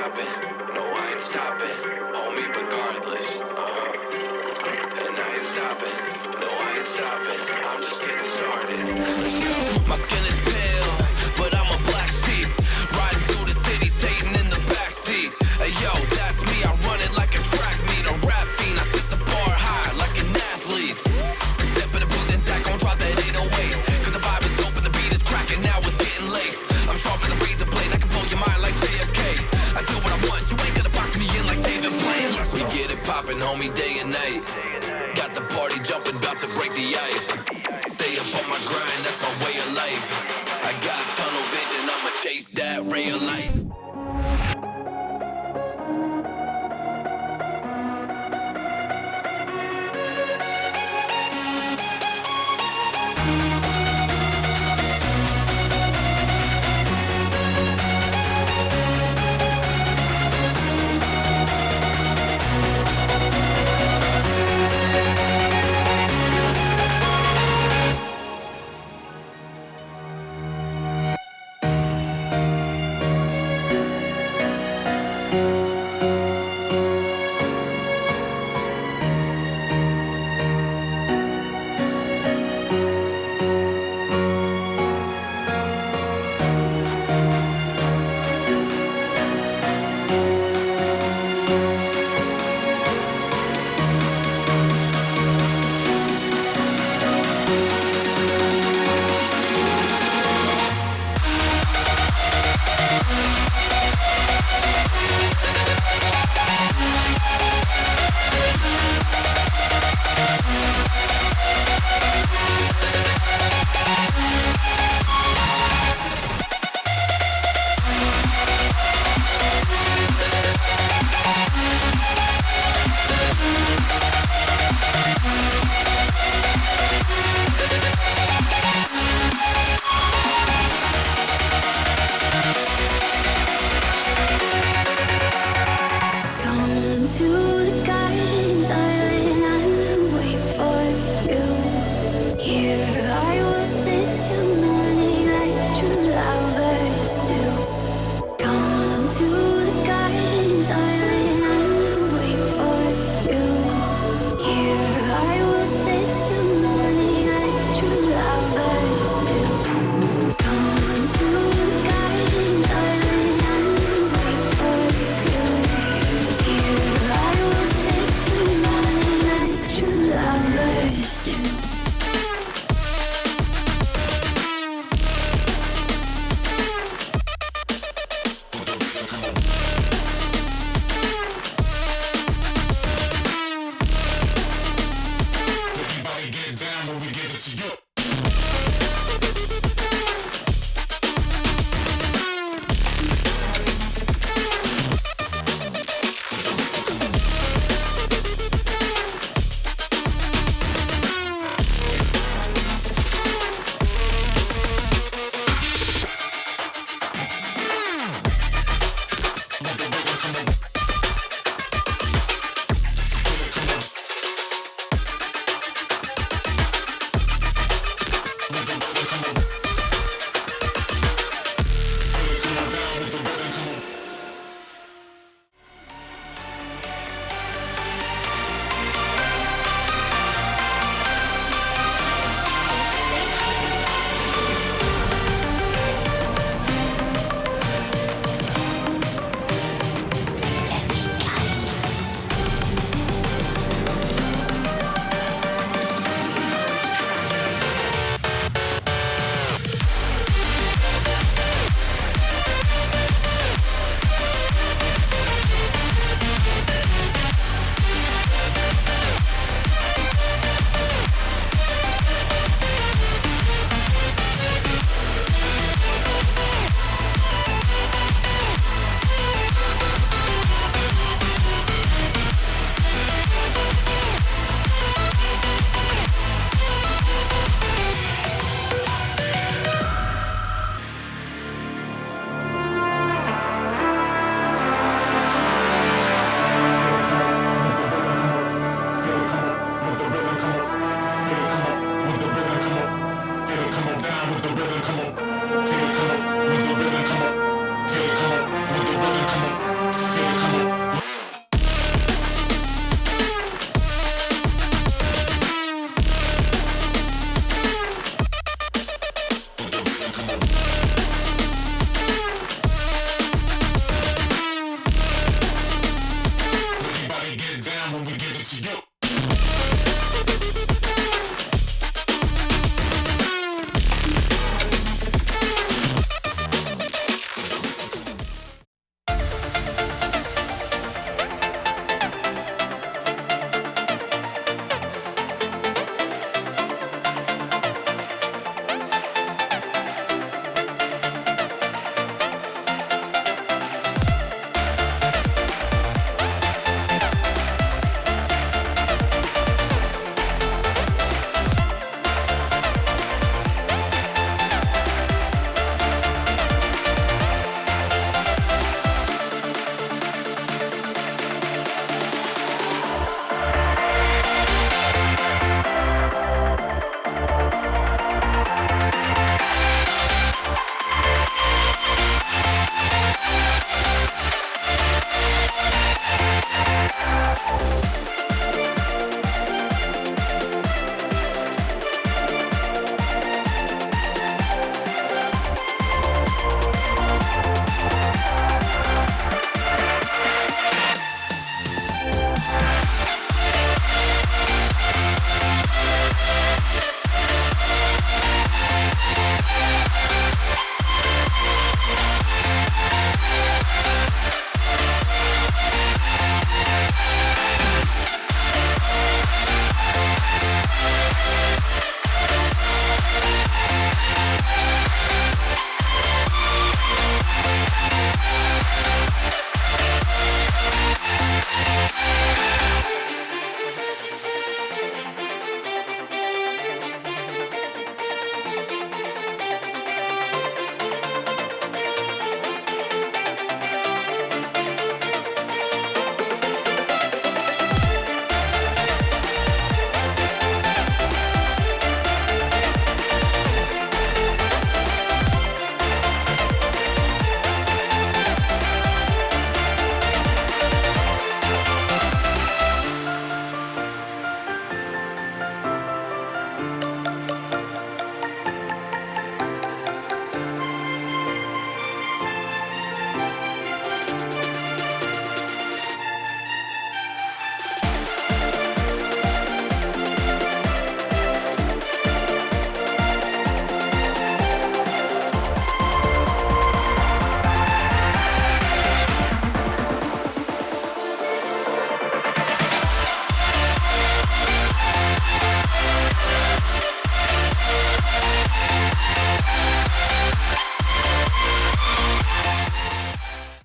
stopping. No, I ain't stopping. Hold me regardless. And I ain't stopping. No, I ain't stopping. I'm just getting started. Let's go. My skin is pale, but I'm a black sheep. Riding through the city, Satan in the backseat. Hey yo, that's me. I run it like a track meet, a rap fiend. I set the bar high like an athlete. Step in the booth and Zach gon' drop that 808. Cause the vibe is dope and the beat is cracking. Now it's getting laced. I'm sharp as a razor blade. I can blow your mind like JFK. I do what I want. You ain't gonna box me in like David Blaine. We get it poppin', homie, day and night. Got the party jumping, about to break the ice. Stay up on my grind, that's my way of life. I got tunnel vision, I'ma chase that ray of light.